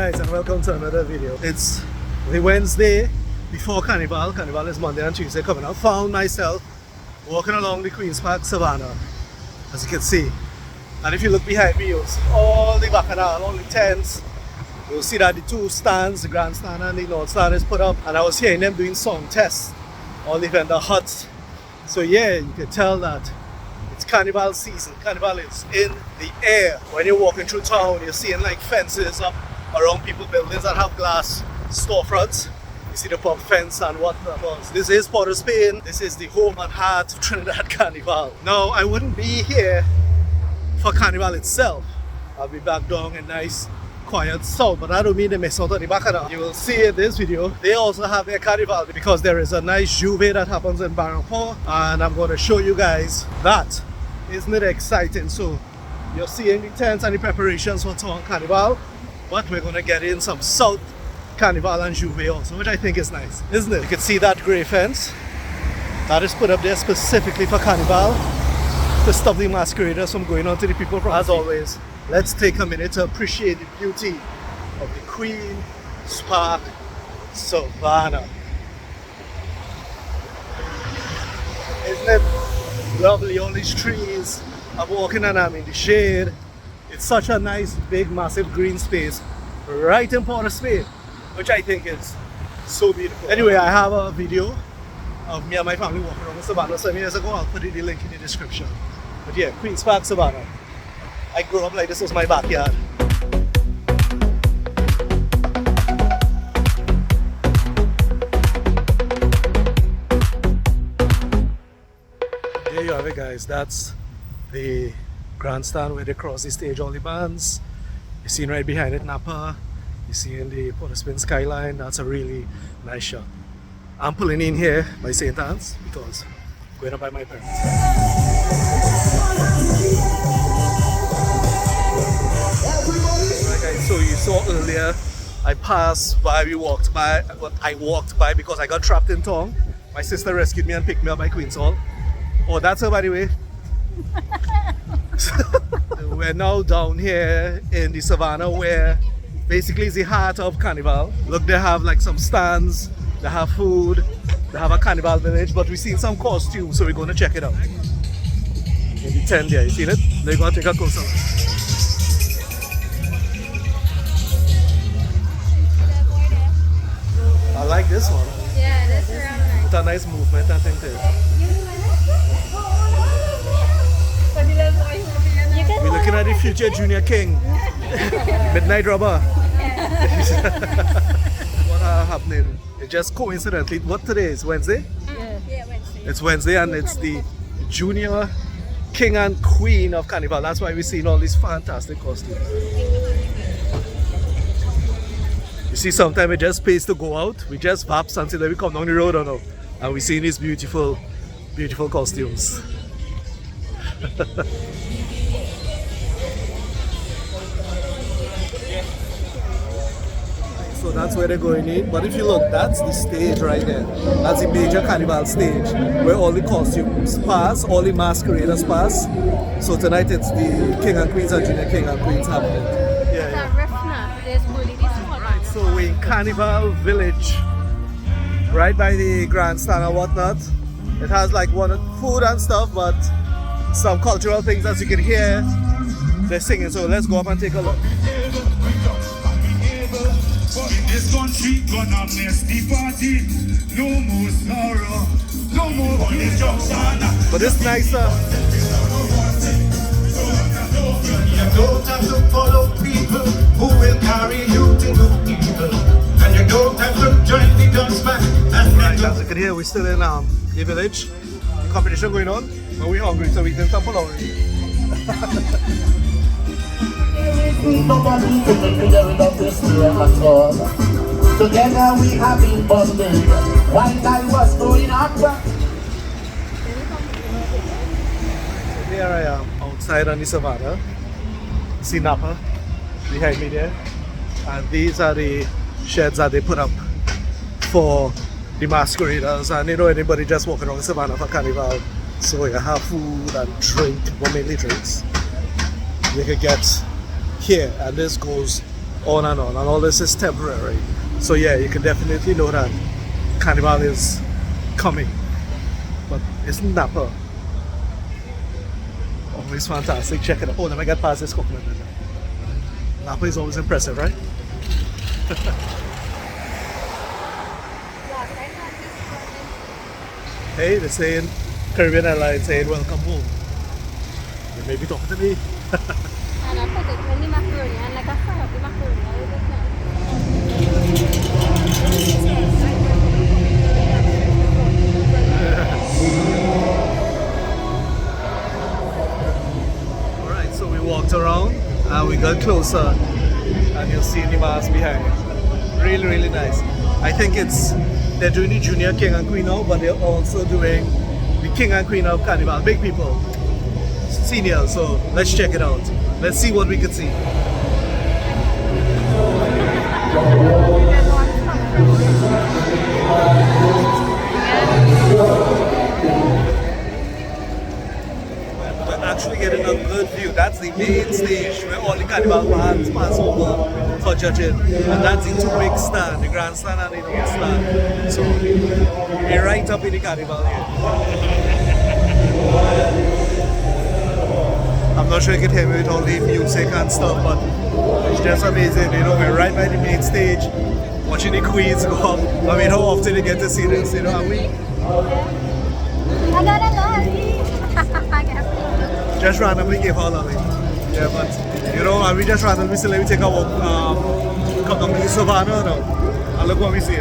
guys, and welcome to another video. It's the Wednesday before Carnival. Carnival is Monday and Tuesday coming up. Found myself walking along the Queen's Park Savannah, as you can see. And if you look behind me, you'll see all the bacchanal, all the tents. You'll see that the two stands, the grandstand and the north stand, is put up. And I was hearing them doing song tests, all the vendor huts. So yeah, you can tell that it's Carnival season. Carnival is in the air. When you're walking through town, you're seeing like fences up around people, buildings that have glass storefronts. You see the pub fence and whatnot. This is Port of Spain. This is the home and heart of Trinidad Carnival. Now, I wouldn't be here for Carnival itself. I'll be back down in nice, quiet south, but I don't mean to miss out on the bacchanal. You will see in this video, they also have their Carnival because there is a nice juve that happens in Barrackpore, and I'm going to show you guys that. Isn't it exciting? So, you're seeing the tents and the preparations for town Carnival, but we're going to get in some South Carnival and Juve also, which I think is nice, isn't it? You can see that grey fence that is put up there specifically for Carnival to stop the masqueraders from going on to the people. As always, let's take a minute to appreciate the beauty of the Queen's Park Savannah. Isn't it lovely? All these trees. I'm walking and I'm in the shade. It's such a nice, big, massive green space right in Port of Spain, which I think is so beautiful. Anyway, I have a video of me and my family walking around Savannah some years ago. I'll put the link in the description. But yeah, Queen's Park Savannah. I grew up like this was my backyard. There you have it, guys. That's the grandstand where they cross the stage, all the bands. You're seeing right behind it Napa. You see in the Port of Spain skyline. That's a really nice shot. I'm pulling in here by St. Anne's because I'm going up by my parents. Like I saw earlier, I passed by, I walked by because I got trapped in town. My sister rescued me and picked me up by Queen's Hall. Oh, that's her, by the way. We're now down here in the Savannah, where basically it's the heart of Carnival. Look, they have like some stands, they have food, they have a Carnival Village, but we've seen some costumes, so we're going to check it out. In the tent there, you seen it? They're going to take a closer look. I like this one. Yeah, that's around nice. It's a nice movement, I think too. We're looking at the future Junior King. Midnight Robber. What are happening? It just coincidentally, what today is? Wednesday? Yeah, Wednesday. It's Wednesday and it's the Junior King and Queen of Carnival. That's why we're seeing all these fantastic costumes. You see, sometimes it just pays to go out. We just vaps until we come down the road, and we're seeing these beautiful, beautiful costumes. So that's where they're going in. But if you look, that's the stage right there. That's the major Carnival stage where all the costumes pass, all the masqueraders pass. So tonight it's the King and Queens and Junior King and Queens happening. Right, so we're in Carnival Village, right by the grandstand and whatnot. It has like food and stuff, but some cultural things, as you can hear. They're singing, so let's go up and take a look. In this country, gonna amnesty party. No more sorrow, no more but it's nicer. You don't have to follow people who will carry you to do evil. And you don't have to join the guns back. Right, as you can hear, we're still in the village. Competition going on, but we're hungry, so we can sample already. Nobody can make me love this year at all. Together we have been bonded while I was going up. Here I am outside on the Savannah. See Napa behind me there, and these are the sheds that they put up for the masqueraders, and anybody just walking around the Savannah for Carnival. So you have food and drink, but mainly drinks. You can get here, and this goes on and all this is temporary. So yeah, you can definitely know that Carnival is coming. But it's Napa. Always fantastic. Check it out. Oh, let me get past this coconut. Napa is always impressive, right? Hey, they're saying, Caribbean Airlines saying, welcome home. They may be talking to me. And I put it in the macaroni and like a fry up the macaroni. Alright, so we walked around and we got closer and you'll see the mask behind. Really, really nice. I think they're doing the Junior King and Queen now, but they're also doing the King and Queen of Carnival. Big people, senior, so let's check it out. Let's see what we can see. We're actually getting a good view. That's the main stage where all the Carnival bands pass over for judging. And that's the two big stand, the grandstand and the north stand. So we're right up in the Carnival here. I'm not sure you can hear me with all the music and stuff, but it's just amazing. You know, we're right by the main stage, watching the queens go up. I mean, how often you get to see this, you know, and we I got a lot. just randomly gave her a yeah, but you know, and we just randomly say, let me take a walk, come down to Savannah now, and look what we see.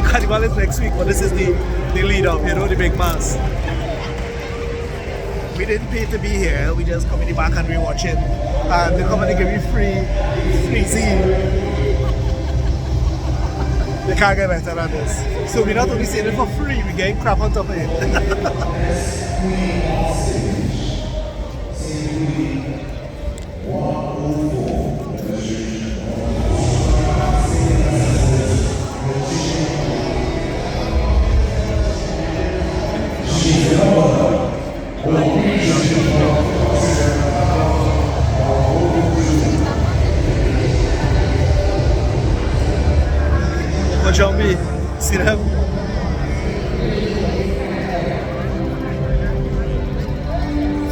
Carnival is next week, but this is the lead up, you know, the big mass. We didn't pay to be here, we just come in the back and we watch it. And they come and they give you free tea. They can't get better than this. So we're not only seeing it for free, we're getting crap on top of it. Jambi, see them?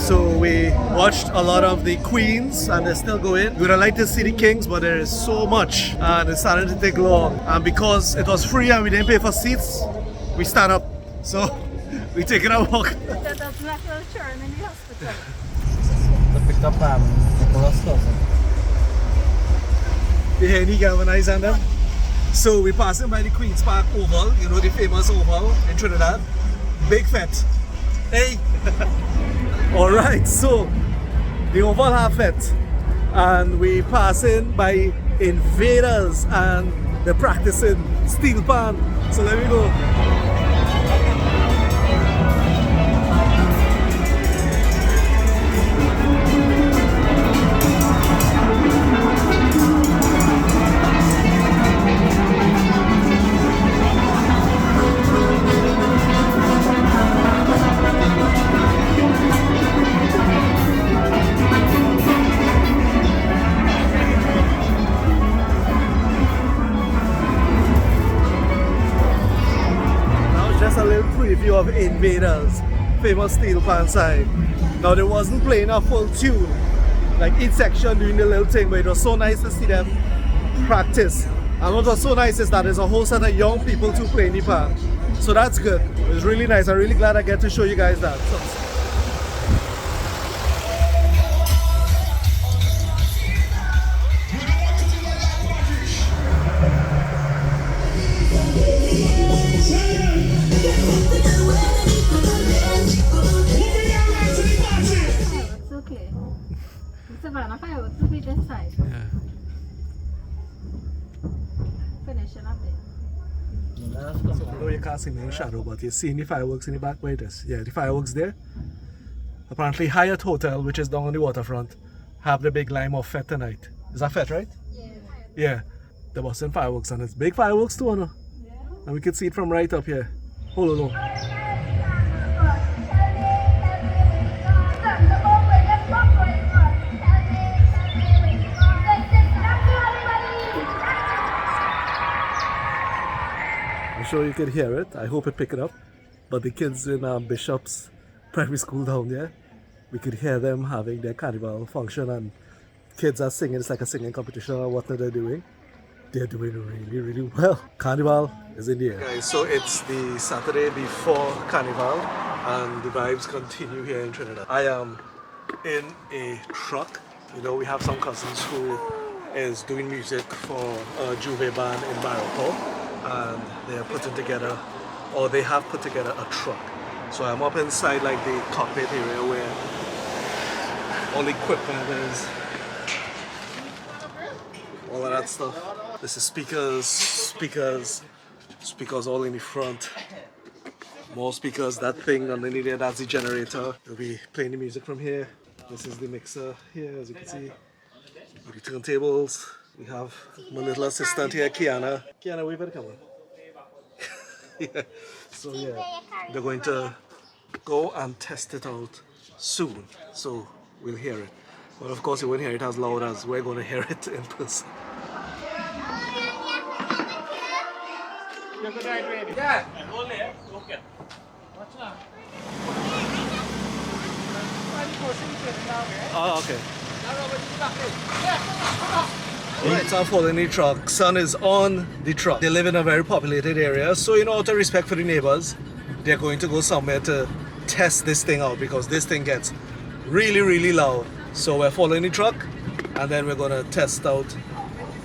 So we watched a lot of the queens and they're still going. We would have liked to see the kings, but there is so much and it's starting to take long. And because it was free and we didn't pay for seats, we stand up. So we take it a walk. That's not a charm in the hospital. They picked up Nicholas Dawson. You hear any galvanized on them? So we're passing by the Queen's Park Oval, you know, the famous oval in Trinidad. Big fete. Hey! Alright, so the oval have fete. And we passing by Invaders and they're practicing steel pan. So let me go. Preview of Invaders, famous steel pan side. Now they wasn't playing a full tune, like each section doing the little thing, but it was so nice to see them practice. And what was so nice is that there's a whole set of young people too playing the pan. So that's good. It was really nice. I'm really glad I get to show you guys that. So, Savannah fireworks will be this side. yeah. Finishing up there. So although you can't see me in shadow, but you're seeing the fireworks in the back by this. Yeah, the fireworks there. Apparently Hyatt Hotel, which is down on the waterfront, have the big lime of fete tonight. Is that fete, right? Yeah. Yeah. They're busting fireworks and it's big fireworks too, no? Yeah. And we can see it from right up here. Hold on. sure you can hear it. I hope it pick it up. But the kids in Bishop's primary school down there, we could hear them having their carnival function, and kids are singing. It's like a singing competition or what they're doing. They're doing really, really well. Carnival is in the air. Guys, so it's the Saturday before Carnival, and the vibes continue here in Trinidad. I am in a truck. You know, we have some cousins who is doing music for a Juve band in Barrackpore, and they are putting together, or they have put together a truck. So I'm up inside like the cockpit area where all the equipment is, all of that stuff. This is speakers all in the front. More speakers, that thing underneath there, that's the generator. We'll be playing the music from here. This is the mixer here, as you can see. The turntables. We have my little assistant here, Kiana. Kiana, wave at the camera. Yeah. So yeah, they're going to go and test it out soon. So we'll hear it. But of course you won't hear it as loud as we're going to hear it in person. Yeah. Okay. Watch now. Oh, okay. Alright, so I'm following the truck. Son is on the truck. They live in a very populated area, so you know, out of respect for the neighbors, they're going to go somewhere to test this thing out because this thing gets really, really loud. So we're following the truck, and then we're gonna test out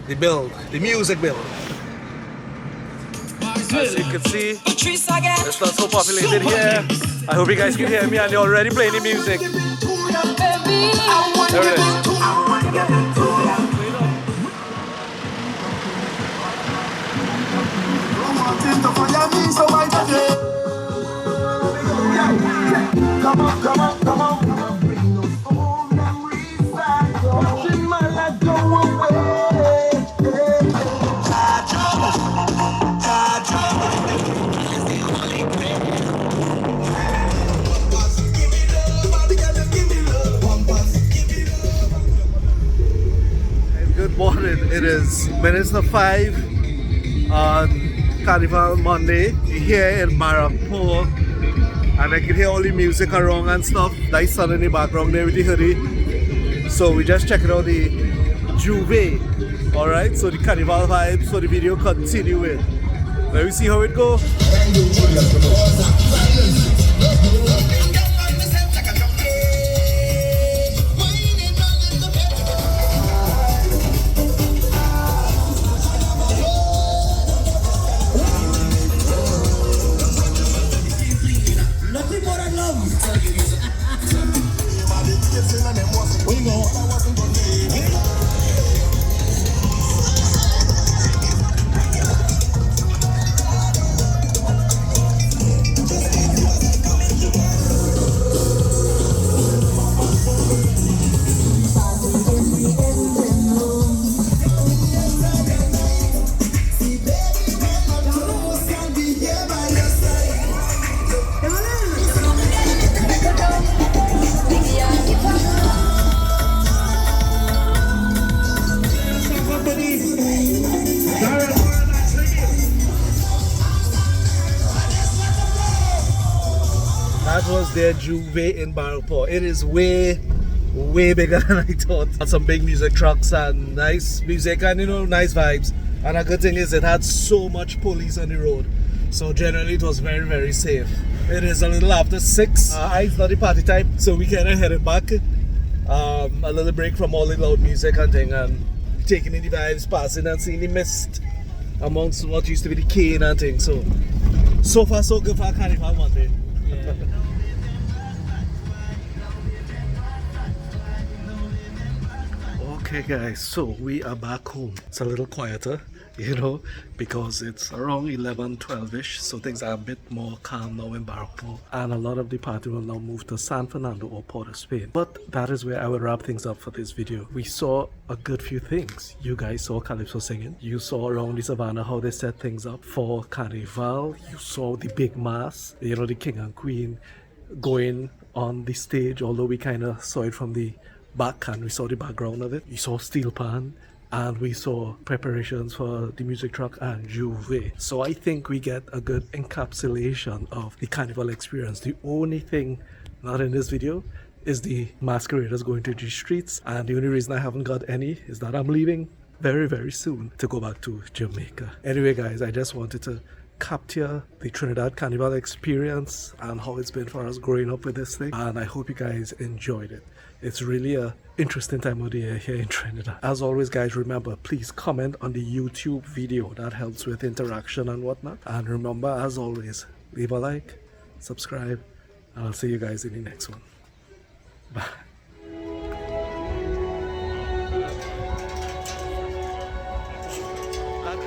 the build, the music build. As you can see, it's not so populated here. I hope you guys can hear me, and they're already playing the music. There it is. Come on, come on, come on. Good morning. It is minutes to 5 on Carnival Monday here in Barrackpore, and I can hear all the music around and stuff. Nice sun in the background there with the hoodie. So we just checking out the Juve. Alright, so the Carnival vibes, so the video continuing. Let me see how it goes. That was their Juve in Barrackpore. It is way bigger than I thought. Had some big music trucks and nice music and you know, nice vibes. And a good thing is it had so much police on the road. So generally it was very safe. It is a little after 6. It's not the party type, so we kind of headed back. A little break from all the loud music and thing, and taking in the vibes, passing and seeing the mist amongst what used to be the cane and thing. So far so good for Carnival Monday. Yeah. Okay guys, so we are back home. It's a little quieter, you know, because it's around 11-12ish, so things are a bit more calm now in Barrackpore, and a lot of the party will now move to San Fernando or Port of Spain. But that is where I will wrap things up for this video. We saw a good few things. You guys saw Calypso singing. You saw around the Savannah how they set things up for Carnival. You saw the big mass, you know, the king and queen going on the stage, although we kind of saw it from the back and we saw the background of it. You saw Steel Pan and we saw preparations for the music truck and Juve. So I think we get a good encapsulation of the carnival experience. The only thing not in this video is the masqueraders going to the streets, and the only reason I haven't got any is that I'm leaving very soon to go back to Jamaica. Anyway guys, I just wanted to capture the Trinidad Carnival experience and how it's been for us growing up with this thing, and I hope you guys enjoyed it. It's really a interesting time of the year here in Trinidad. As always guys, remember, please comment on the YouTube video. That helps with interaction and whatnot. And remember, as always, leave a like, subscribe, and I'll see you guys in the next one. Bye. That